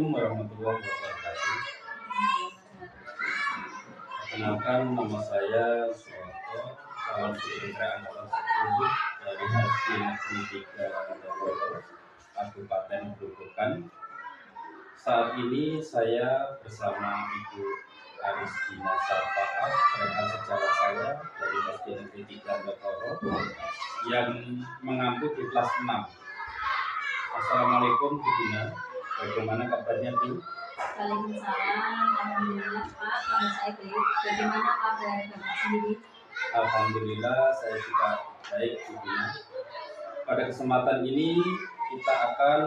Assalamualaikum warahmatullahi wabarakatuh. Perkenalkan, nama saya Suwoto, calon Putra Angkatan 10 dari SD Negeri 3 Kandapolo, Kabupaten Grobogan. Saat ini saya bersama Ibu Aristina Sarfaat, rekan sejawat saya dari SD Negeri 3 Kandapolo, yang mengampu di kelas 6. Assalamualaikum Bu Dina, bagaimana kabarnya Bu? Waalaikumsalam, alhamdulillah Pak, kabar saya baik. Bagaimana kabar Bapak sendiri? Alhamdulillah saya juga baik Bu Dina. Pada kesempatan ini kita akan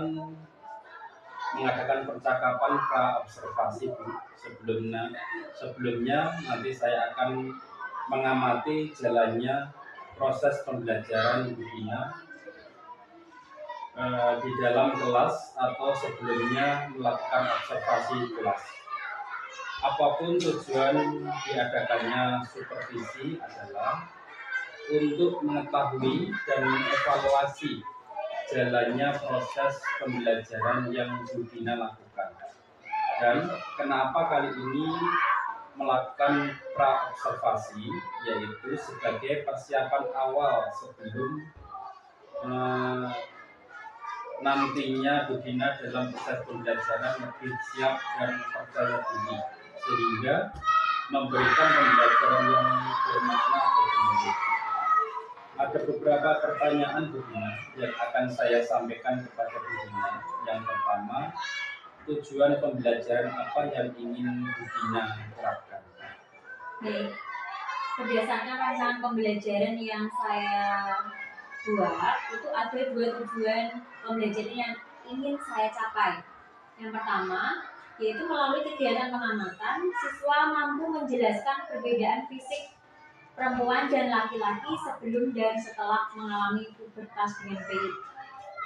mengadakan percakapan pra-observasi Bu. Sebelumnya nanti saya akan mengamati jalannya proses pembelajaran Bu Dina di dalam kelas atau sebelumnya melakukan observasi kelas. Apapun tujuan diadakannya supervisi adalah untuk mengetahui dan mengevaluasi jalannya proses pembelajaran yang Bu Dina lakukan. Dan kenapa kali ini melakukan pra-observasi, yaitu sebagai persiapan awal sebelum nantinya Bu Dina dalam proses pembelajaran lebih siap dan percaya diri, sehingga memberikan pembelajaran yang bermakna bagi murid. Ada beberapa pertanyaan Bu Dina yang akan saya sampaikan kepada Bu Dina. Yang pertama, tujuan pembelajaran apa yang ingin Bu Dina terapkan? Baik, berdasarkan rancangan pembelajaran yang saya buat, itu ada 2 tujuan pembelajaran yang ingin saya capai. Yang pertama, yaitu melalui kegiatan pengamatan, siswa mampu menjelaskan perbedaan fisik perempuan dan laki-laki sebelum dan setelah mengalami pubertas dengan baik.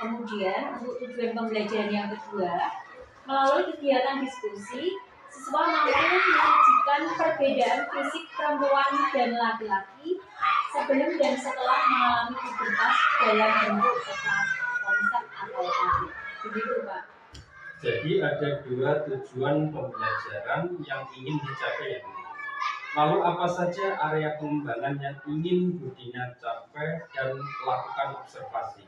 Kemudian, untuk tujuan pembelajaran yang kedua, melalui kegiatan diskusi, siswa mampu menyajikan perbedaan fisik perempuan dan laki-laki sebelum dan setelah mengalami pubertas dalam bentuk peta konsep atau arti. Begitu Pak. Jadi ada 2 tujuan pembelajaran yang ingin dicapai. Lalu apa saja area pengembangan yang ingin Bu Dina capai dan lakukan observasi?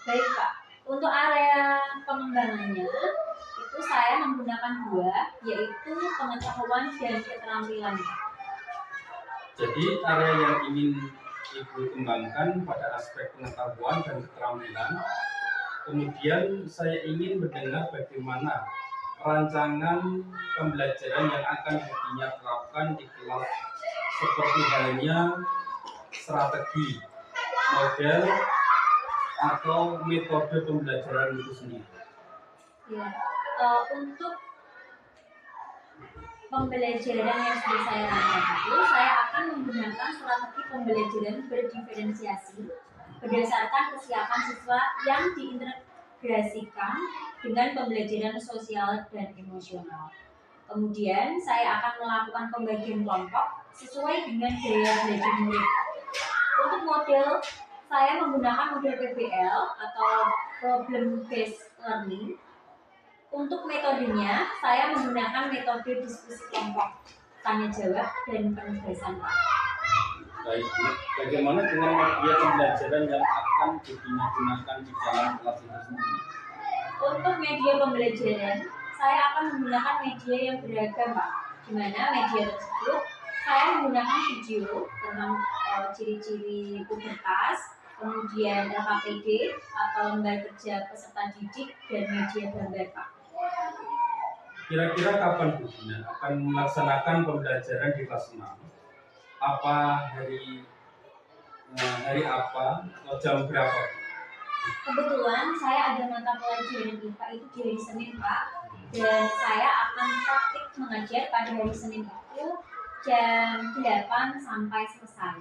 Baik Pak, untuk area pengembangannya itu saya menggunakan 2, yaitu pengetahuan dan keterampilan. Jadi area yang ingin Ibu kembangkan pada aspek pengetahuan dan keterampilan. Kemudian saya ingin mendengar bagaimana rancangan pembelajaran yang akan Bu Dina terapkan di kelas, seperti halnya strategi, model, atau metode pembelajaran itu sendiri. Ya, untuk pembelajaran yang sudah saya rancang itu, saya akan menggunakan strategi pembelajaran berdiferensiasi berdasarkan kesiapan siswa yang diintegrasikan dengan pembelajaran sosial dan emosional. Kemudian saya akan melakukan pembagian kelompok sesuai dengan gaya belajar murid. Untuk model, saya menggunakan model PBL atau Problem Based Learning. Untuk metodenya, saya menggunakan metode diskusi kelompok, tanya jawab, dan penugasan. Baik, bagaimana dengan media pembelajaran yang akan Bu Dina gunakan di dalam kelas itu sendiri? Untuk media pembelajaran, saya akan menggunakan media yang beragam, Pak. Di mana media tersebut saya menggunakan video tentang ciri-ciri pubertas, kemudian LKPD atau lembar kerja peserta didik, dan media gambar, Pak. Kira-kira kapan Bu Dina akan melaksanakan pembelajaran di kelas 6? Apa hari apa atau jam berapa? Kebetulan saya ada mata pelajaran IPA itu di hari Senin Pak, dan saya akan praktik mengajar pada hari Senin itu jam 8 sampai selesai.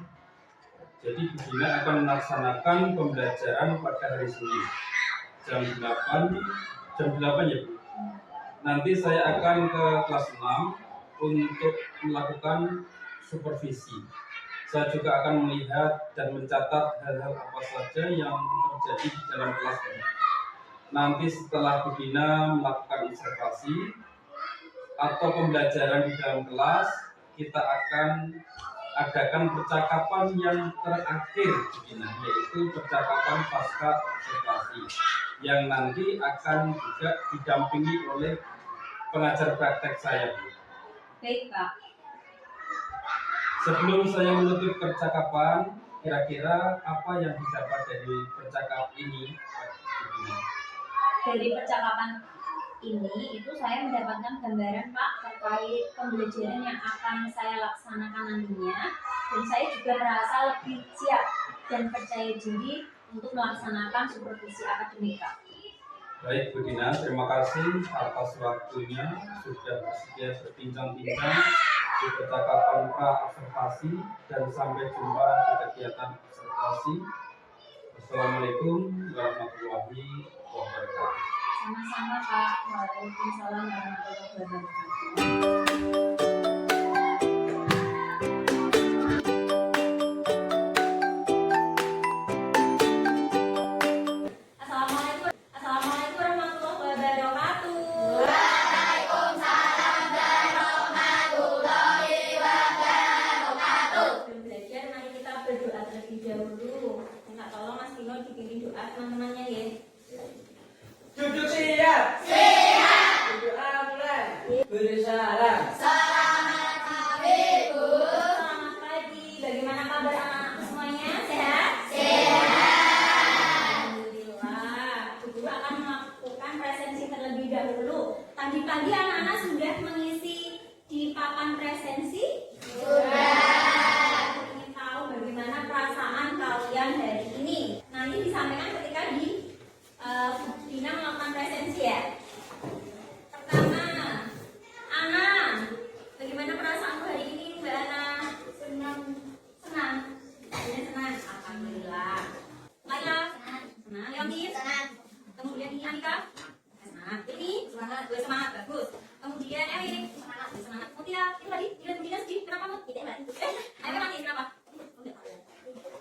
Jadi Bu Dina akan melaksanakan pembelajaran pada hari Senin jam 8 ya Bu. Nanti saya akan ke kelas 6 untuk melakukan supervisi. Saya juga akan melihat dan mencatat hal-hal apa saja yang terjadi di dalam kelas ini. nanti setelah Bu Dina melakukan observasi atau pembelajaran di dalam kelas, kita akan adakan percakapan yang terakhir Bu Dina, yaitu percakapan pasca observasi yang nanti akan juga didampingi oleh pengajar praktek saya, Bu. Baik, Kak. Sebelum saya menutup percakapan, kira-kira apa yang didapat dari percakapan ini? Dari percakapan ini itu saya mendapatkan gambaran, Pak, terkait pembelajaran yang akan saya laksanakan nantinya, dan saya juga merasa lebih siap dan percaya diri untuk melaksanakan supervisi akademik, Kak. Baik Bu Dina, terima kasih atas waktunya sudah bersedia berbincang-bincang di percakapan pra-observasi, dan sampai jumpa di kegiatan observasi. Wassalamualaikum warahmatullahi wabarakatuh. Sama-sama, Pak. Waalaikumsalam warahmatullahi wabarakatuh. Assalamualaikum. Assalamualaikum warahmatullahi wabarakatuh. Waalaikumsalam warahmatullahi wabarakatuh. Sebelum belajar, mari kita berdoa terlebih dahulu. Minta tolong Mas Tino dipimpin doa teman-temannya ya. Duduk siap. Siap. Berdoa mulai. Bersalam. Selamat pagi, Bu. Selamat pagi. Bagaimana kabar anak-anak semuanya? Sehat? Sehat. Alhamdulillah. Bu Guru akan melakukan presensi terlebih dahulu. Tadi anak-anak sudah mengisi di papan presensi? Sudah. Aku ingin tahu bagaimana perasaan kalian hari ini. Nanti disampaikan ketika Bu Dina melakukan presensi ya. Pertama, Ana, bagaimana perasaanmu hari ini, Mbak Ana? Senang. Senang. Ini senang. Alhamdulillah. Laila, senang. Yongki, senang. Kemudian ini Anika, semangat. Ini semangat. Gue semangat, bagus. Kemudian ini semangat. Semangat. Mutia, ini tadi Bu Dina sedih. Kenapa mu? Tidak, Mbak. Ayo mati kenapa?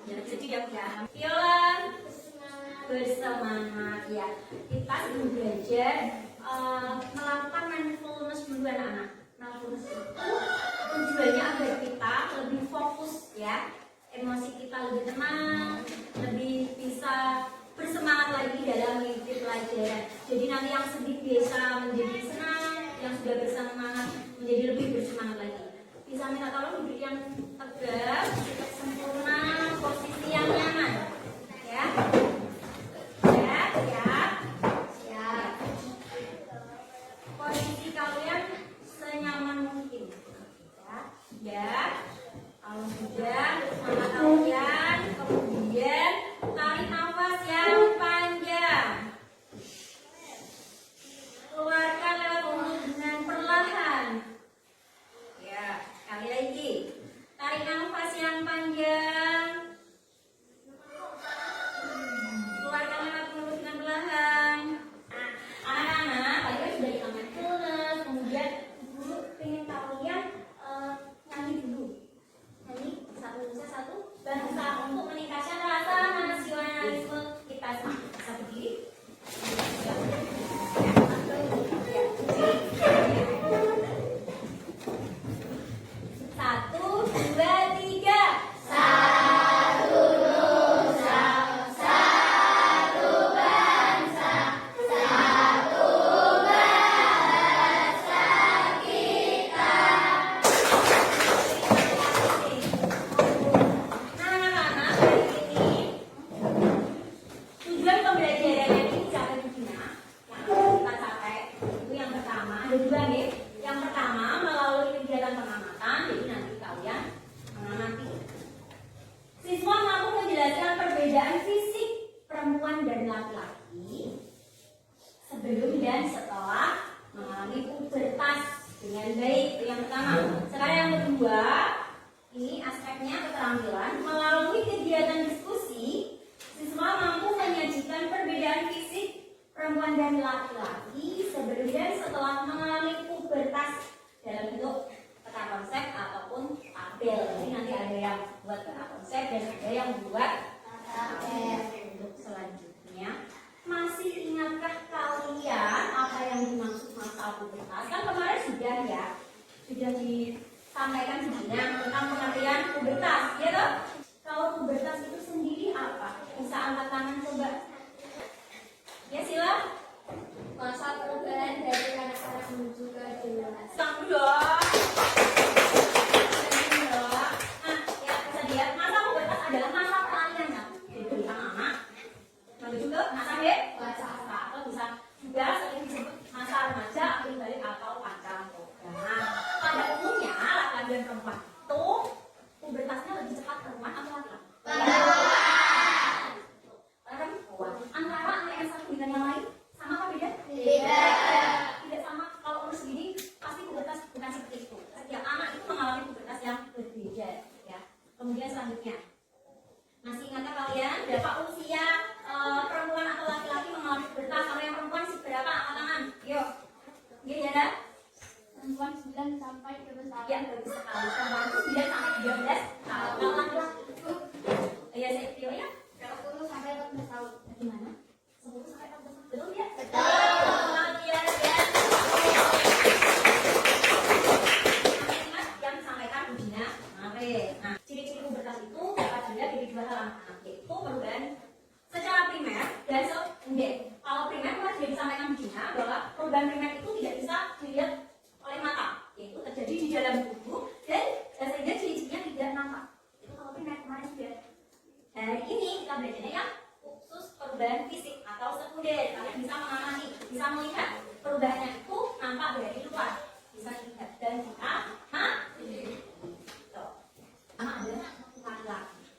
Jangan sedih ya, Bu ya. Viola, bersemangat ya. Kita sedang belajar melakukan mindfulness dulu anak-anak. Mindfulness itu tujuannya agar kita lebih fokus ya, emosi kita lebih tenang, lebih bisa bersemangat lagi dalam mengikuti pelajaran. Jadi nanti yang sedih bisa menjadi senang, yang sudah bersemangat menjadi lebih bersemangat lagi. Bisa minta tolong duduk yang tegak, sempurna, posisi yang nyaman ya. Posisi kalian senyaman mungkin ya. Kalau sudah sama kalian, kemudian tarik nafas yang panjang, keluarkan lewat mulut dengan perlahan ya. Sekali lagi, tarik nafas yang panjang, keluarkan lewat mulut dengan perlahan. Anak-anak, kalian sudah di mindfulness, kemudian Guru pengen kalian nyanyi dulu. Nyanyi satu bangsa untuk meningkatkan rasa nasionalisme kita semua. Bisa berdiri? Satu, dua, tiga. Satu nusa, satu bangsa, satu bahasa kita. Nah, anak-anak, hari ini tujuan pembelajaran yang dicapai di Dina, yang akan kita capai itu yang pertama, ada dua nih. Yang pertama melalui kegiatan pengamatan, jadi nanti kalian mengamati. Siswa mampu menjelaskan perbedaan fisik perempuan dan laki-laki sebelum dan setelah mengalami pubertas dengan baik. Itu yang pertama. Sekarang yang kedua, ini aspeknya keterampilan. Melalui kegiatan diskusi, siswa mampu menyajikan perbedaan fisik perempuan dan laki-laki sebelum dan setelah mengalami pubertas dalam bentuk peta konsep ataupun tabel. Jadi nanti ada yang buat peta konsep dan ada yang buat tabel. Untuk selanjutnya, masih ingatkah sudah disampaikan sebelumnya tentang pengertian pubertas, ya toh? Kalau pubertas itu sendiri apa? Bisa angkat tangan coba. Ya sila. Masa perubahan dari anak-anak menuju ke dewasa. Sang dong. Nah, ya bisa dilihat masa pubertas adalah masa peralihan dari anak-anak menuju ke masa dewasa atau bisa juga sering disebut masa remaja, akhir balik atau pacaran. Nah, pada umumnya laki-laki dan perempuan itu pubertasnya lebih cepat perempuan atau laki-laki? Perempuan. Antara anak yang satu dengan yang lain sama apa beda? Beda. Tidak sama. Kalau umur segini pasti pubertas bukan seperti itu. Setiap anak itu mengalami pubertas yang berbeda, ya. Kemudian selanjutnya, masih ingatkah kalian berapa usia perempuan atau laki-laki mengalami pubertas? Kalau yang perempuan sih berapa? Angkat tangan. Yuk. Iya ya, dah. Perempuan 9 sampai 12 tahun. Ya, bagus sekali. Perempuan itu 9 sampai 13 tahun. Kalau laki-laki itu, ya saya Tio ya. 10 sampai 14 tahun. Gimana? 10 sampai 14 tahun. Betul ya? Betul. Iya, ya. Ingat yang disampaikan Bu Dina kemarin. Nah, ciri-ciri pubertas itu dapat dilihat dari dua hal, yaitu perubahan secara primer dan sekunder. Kalau primer kemarin sudah disampaikan Bu Dina bahwa perubahan primer itu tidak bisa dilihat oleh mata, yaitu terjadi di dalam tubuh dan sehingga ciri-cirinya tidak nampak. Itu kalau primer kemarin sudah. Hari ini kita belajarnya yang khusus perubahan fisik atau sekunder. Kalian bisa mengamati, bisa melihat perubahannya itu nampak dari luar, bisa dilihat dan kita sama ada laki-laki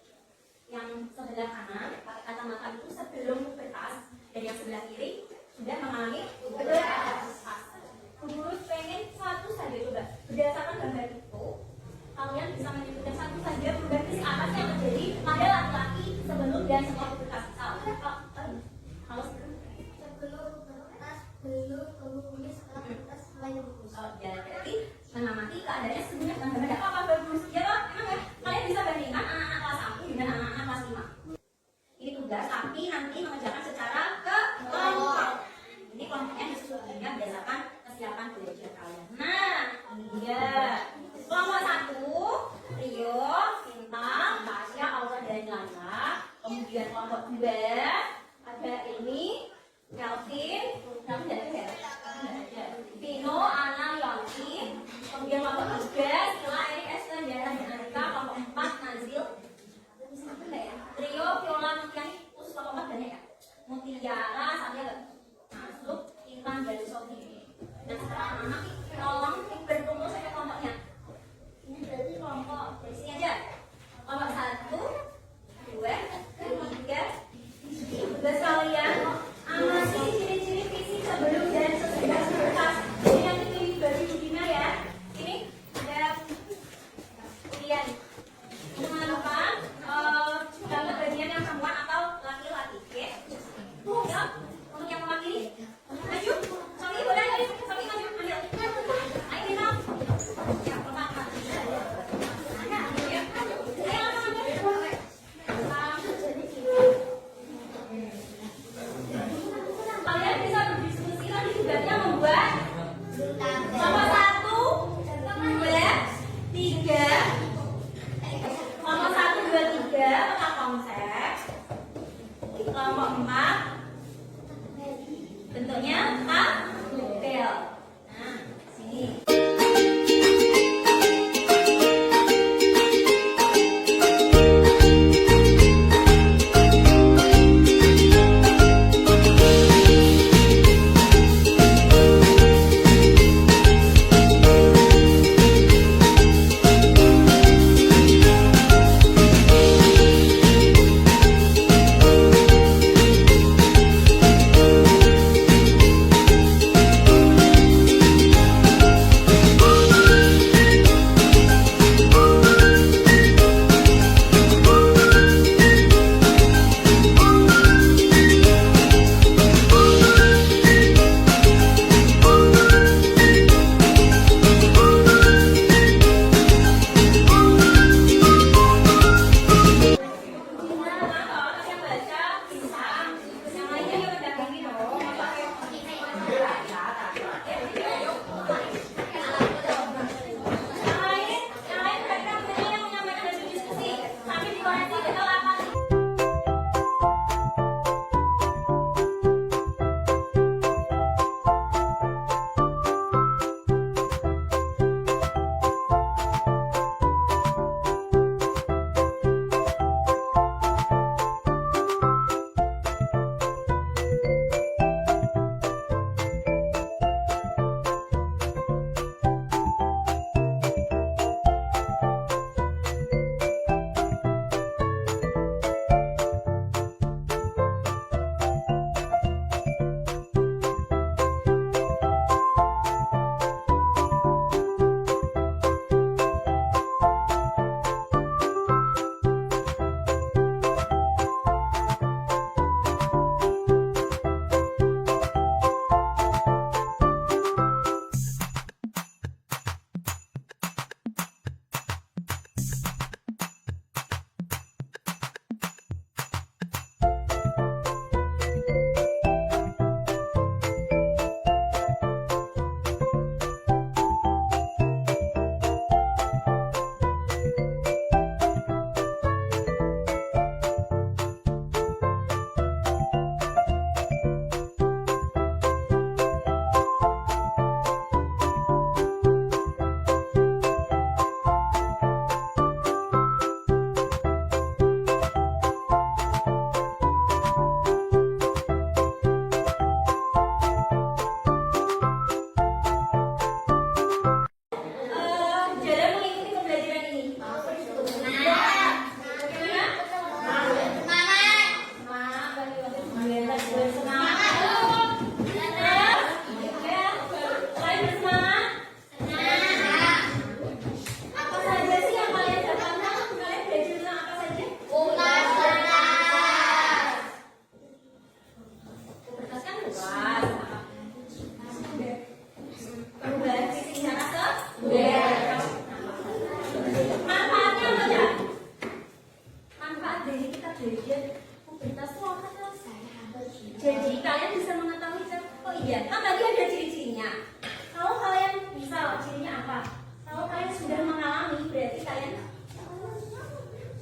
yang sebelah kanan pakai kacamata itu sebelum pubertas dan yang sebelah kiri sudah mengalami pubertas. Guru pengen satu saja coba berdasarkan gambar itu kalian bisa menyebutkan satu saja perubahan fisik apa sih yang terjadi pada laki-laki sebelum dan setelah pubertas. Kalau Sebelum pubertas belum menghubungi, setelah pubertas mulai menghubungi. ya berarti mengamati keadaannya sesungguhnya dengan gambar apa bagus ya toh? Emang ya kalian bisa bandingkan anak-anak kelas 1 dengan anak-anak kelas 5. Ini tugas tapi nanti mengerjakan secara kelompok. Ini kelompoknya disusunnya berdasarkan kesiapan belajar kalian. Nah, ini dia. Kelompok 1, Rio, Bintang, Tasya, Aura, dan Lala. Kemudian kelompok 2 ada ini, Kelvin, Kelvin ada ya? Vino, Ana, Yonti. Kemudian kelompok 3, Sila,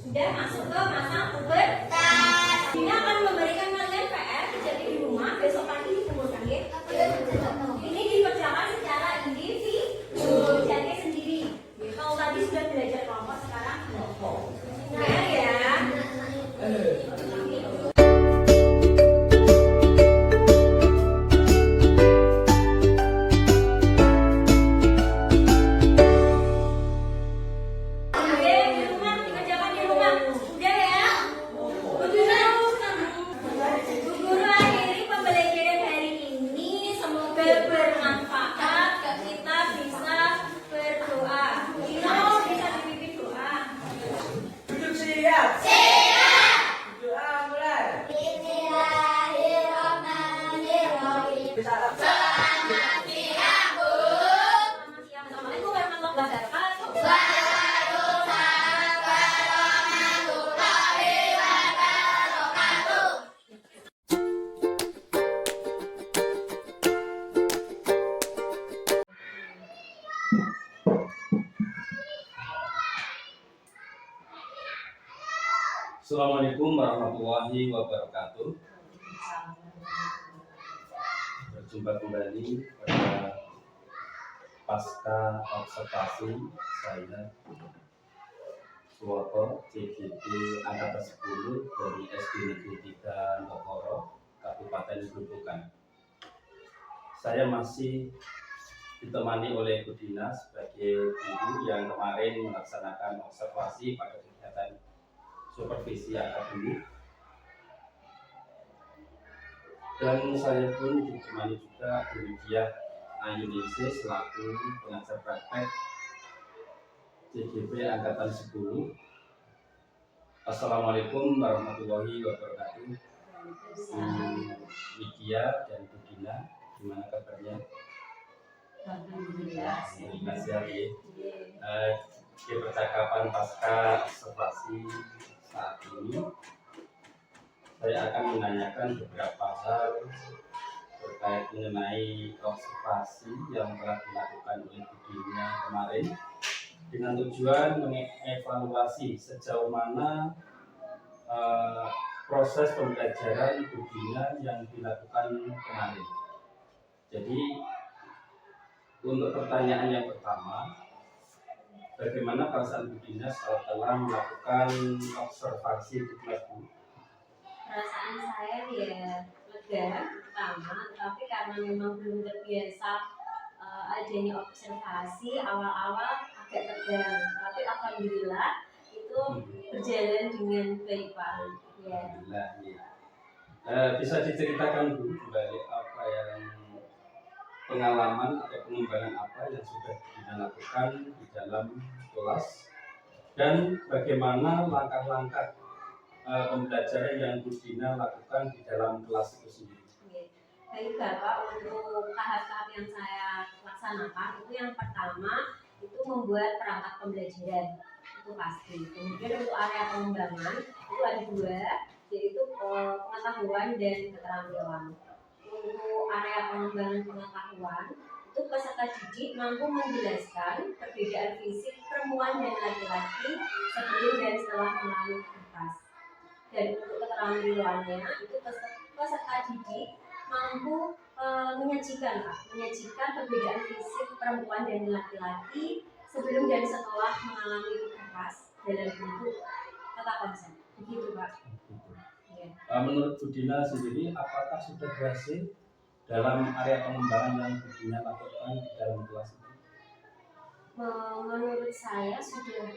Sudah masuk ke masa pubertas. Ini akan memberikan kalian PR jadi di rumah besok pagi dikumpulkan ya. Ini dikerjakan secara individu, jadi sendiri. Kalau tadi sudah belajar kelompok, sekarang kelompok. Nah ya. Duduk siap. Doa mulai. Salam. Assalamualaikum warahmatullahi wabarakatuh. Assalamualaikum warahmatullahi wabarakatuh. Berjumpa kembali pada pasca observasi saya Suwoto CGT angkatan 10 dari SD Negeri 3 Tokoro, Kabupaten Grobogan. Saya masih ditemani oleh Bu Dina sebagai guru yang kemarin melaksanakan observasi pada kegiatan supervisi akademik, dan saya pun ditemani juga Bu Lydia Ayuningsih selaku pengajar praktek CGP angkatan 10. Assalamualaikum warahmatullahi wabarakatuh. Bu Lydia dan Bu Dina, gimana kabarnya? Alhamdulillah. Sehat ya. Di percakapan pasca observasi saat ini saya akan menanyakan beberapa hal terkait mengenai observasi yang telah dilakukan oleh Bu Dina kemarin dengan tujuan mengevaluasi sejauh mana proses pembelajaran Bu Dina yang dilakukan kemarin. Jadi untuk pertanyaan yang pertama, bagaimana perasaan Bu Dina setelah melakukan observasi di kelas Bu? Perasaan saya ya lega pertama, tapi karena memang belum terbiasa adanya observasi awal-awal agak tegang, tapi alhamdulillah itu berjalan dengan baik Pak. Ya. Alhamdulillah. Ya. Bisa diceritakan Bu kembali apa yang pengalaman atau pengembangan apa yang sudah dilakukan di dalam kelas dan bagaimana langkah-langkah pembelajaran yang Bu Dina lakukan di dalam kelas itu sendiri. Baik Bapak, untuk tahap-tahap yang saya laksanakan itu yang pertama itu membuat perangkat pembelajaran, itu pasti. Kemudian untuk area pengembangan itu ada dua, yaitu pengetahuan dan keterampilan. Untuk area pengembangan pengetahuan itu peserta didik mampu menjelaskan perbedaan fisik perempuan dan laki-laki sebelum dan setelah mengalami pubertas. Dan untuk keterampilannya itu peserta didik mampu menyajikan perbedaan fisik perempuan dan laki-laki sebelum dan setelah mengalami pubertas dalam bentuk kata konsep. Begitu Pak. Ya. Menurut Bu Dina sendiri, apakah sudah berhasil dalam area pengembangan yang Bu Dina lakukan di dalam kelas itu? Menurut saya sudah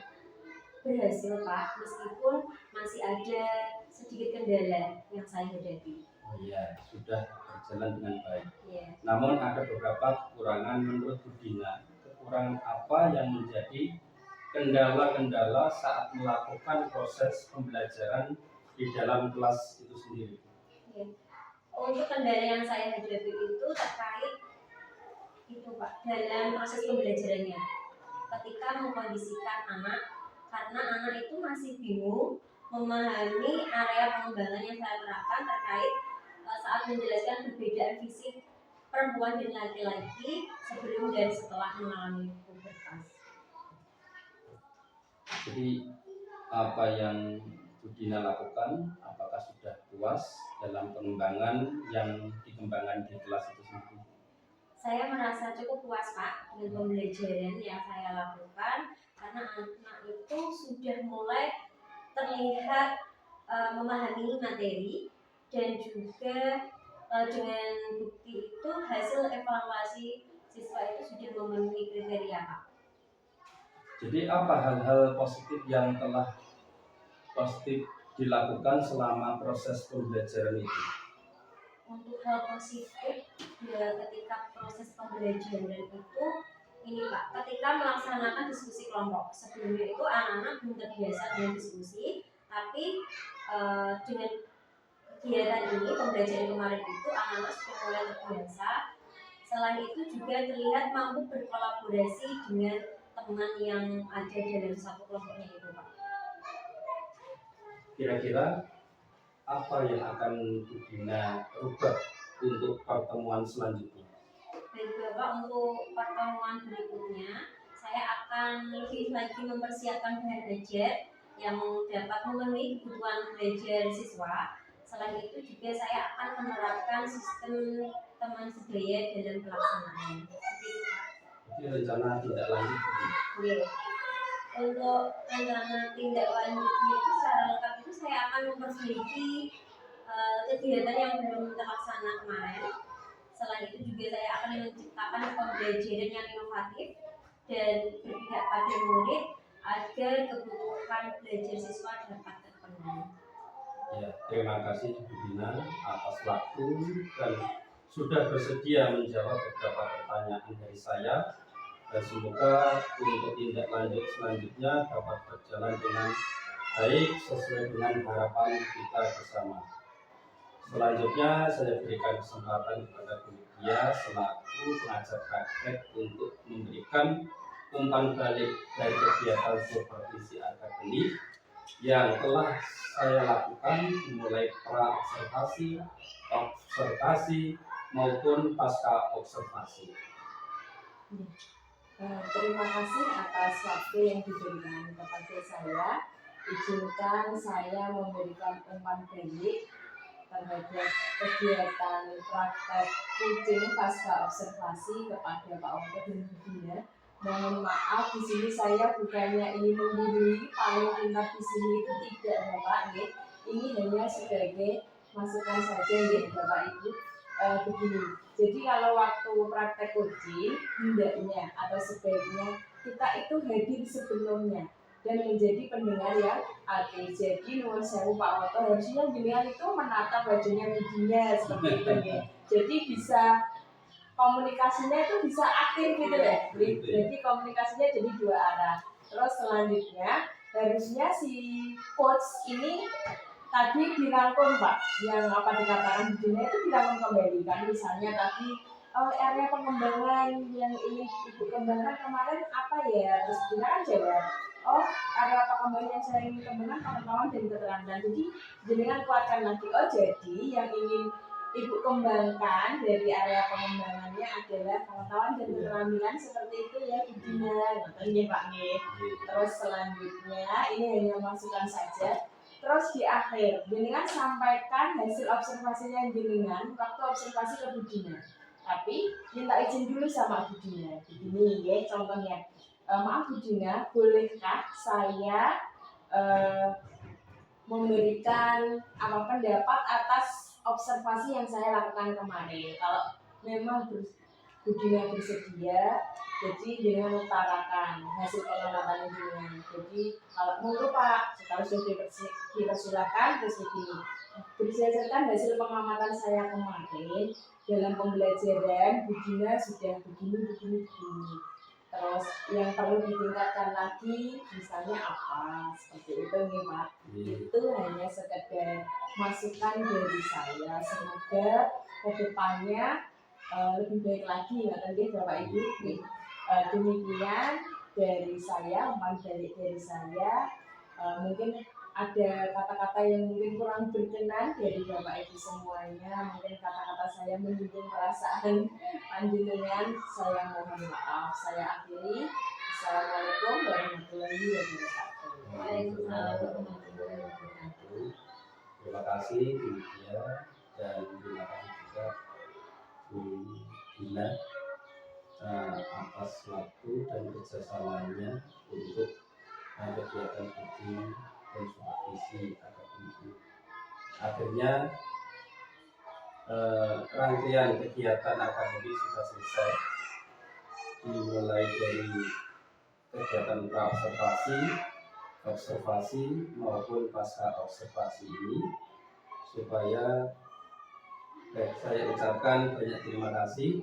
berhasil Pak, meskipun masih ada sedikit kendala yang saya hadapi. Oh iya, sudah berjalan dengan baik. Ya. Namun ada beberapa kekurangan menurut Bu Dina. Kekurangan apa yang menjadi kendala-kendala saat melakukan proses pembelajaran di dalam kelas itu sendiri? Ya. Untuk kendala yang saya hadapi itu terkait itu Pak, dalam proses pembelajarannya. Ketika mengkondisikan anak, karena anak itu masih bingung memahami area pengembangan yang saya terapkan terkait saat menjelaskan perbedaan fisik perempuan dan laki-laki sebelum dan setelah mengalami pubertas. Jadi apa yang Bu Dina lakukan, apakah sudah puas dalam pengembangan yang dikembangkan di kelas itu sendiri? Saya merasa cukup puas Pak dengan pembelajaran yang saya lakukan karena anak itu sudah mulai terlihat memahami materi dan juga dengan bukti itu hasil evaluasi siswa itu sudah memenuhi kriteria Pak. Jadi apa hal-hal positif yang telah positif dilakukan selama proses pembelajaran itu? Untuk hal positif ya, ketika proses pembelajaran itu ini Pak, ketika melaksanakan diskusi kelompok. Sebelumnya itu anak-anak belum terbiasa dengan diskusi, tapi dengan kegiatan ini, pembelajaran kemarin itu anak-anak sudah mulai terbiasa. Selain itu juga terlihat mampu berkolaborasi dengan teman yang ada dalam satu kelompoknya itu Pak. Kira-kira apa yang akan Bu Dina rubah untuk pertemuan selanjutnya? Baik Bapak, untuk pertemuan berikutnya saya akan lebih lagi mempersiapkan bahan ajar yang dapat memenuhi kebutuhan belajar siswa. Selain itu juga saya akan menerapkan sistem teman sebaya dalam pelaksanaan. Seperti itu Pak. Jadi rencana tindak lanjut. Oke. Untuk rencana tindak lanjutnya itu secara lengkap itu saya akan memperbaiki kegiatan yang belum terlaksana kemarin. Selain itu juga saya akan menciptakan pembelajaran yang inovatif dan berpihak pada murid agar kebutuhan belajar siswa dapat terpenuhi. Ya, terima kasih Bu Dina atas waktu dan sudah bersedia menjawab beberapa pertanyaan dari saya. Dan semoga untuk tindak lanjut selanjutnya dapat berjalan dengan baik sesuai dengan harapan kita bersama. Selanjutnya saya berikan kesempatan kepada Bu Lydia selaku pengajar praktek untuk memberikan umpan balik dari kegiatan supervisi akademik yang telah saya lakukan mulai pra-observasi, observasi maupun pasca observasi. Terima kasih atas waktu yang diberikan kepada saya. Izinkan saya memberikan umpan balik terhadap kegiatan praktek kucing pasca observasi kepada Pak Oto dan Bu Dina. Mohon maaf, di sini saya bukannya ingin menggurui, paling pintar di sini itu tidak Bapak, ya. Ini hanya sebagai masukan saja ya Bapak Ibu. Begini, jadi kalau waktu praktek kucing, hendaknya atau sebaiknya kita itu hadir sebelumnya dan menjadi pendengar yang aktif. Jadi nuwun sewu Pak Oto, harusnya jenengan itu menata bajunya Budinya seperti itu ya. Jadi bisa komunikasinya itu bisa aktif gitu ya. Jadi komunikasinya jadi dua arah. Terus selanjutnya harusnya si coach ini tadi dirangkum Pak, yang apa dikatakan Budinya itu dirangkum kembali kan. Misalnya tadi area pengembangan yang ini Ibu kembangkan kemarin apa ya? Terus Budinya kan jawab, oh area pengembangan yang saya ingin kembangkan pengetahuan dan keterampilan. Jadi jenengan kuatkan lagi, oh jadi yang ingin Ibu kembangkan dari area pengembangannya adalah pengetahuan dan keterampilan seperti itu ya Budinya. Ngerti Pak nih. Terus selanjutnya ini hanya masukan saja. Terus di akhir, jenengan sampaikan hasil observasinya jenengan waktu observasi ke Budinya. Tapi minta izin dulu sama Budinya. Begini ya contohnya. Maaf Budinya, bolehkah saya memberikan pendapat atas observasi yang saya lakukan kemarin? Kalau memang Budinya bersedia, jadi jenengan utarakan hasil pengamatan jenengan. Jadi kalau monggo Pak, setelah sudah dipersilakan terus begini. Berdasarkan hasil pengamatan saya kemarin dalam pembelajaran, Budinya sudah begini. Terus yang perlu ditingkatkan lagi misalnya apa, seperti itu nih Pak. Itu hanya sekedar masukan dari saya. Semoga kedepannya lebih baik lagi, nanti Bapak Ibu. Demikian dari saya, umpan balik dari saya. Mungkin ada kata-kata yang mungkin kurang berkenan dari Bapak Ibu semuanya. Mungkin kata-kata saya menyinggung perasaan panjenengan. Saya mohon maaf. Saya akhiri. Assalamualaikum warahmatullahi wabarakatuh. Waalaikumsalam warahmatullahi wabarakatuh. Terima kasih Bu Lydia dan terima kasih juga Bu Dina atas waktu dan kerjasamanya untuk kegiatan coaching dan supervisi akademik. Akhirnya rangkaian kegiatan akademik sudah selesai, dimulai dari kegiatan observasi maupun pasca observasi ini, supaya saya ucapkan banyak terima kasih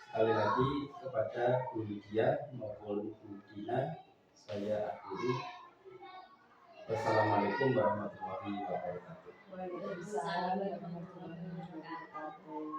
sekali lagi kepada Bu Lydia maupun Bu Dina. Saya akhiri. Wassalamualaikum warahmatullahi wabarakatuh. Waalaikumsalam warahmatullahi wabarakatuh.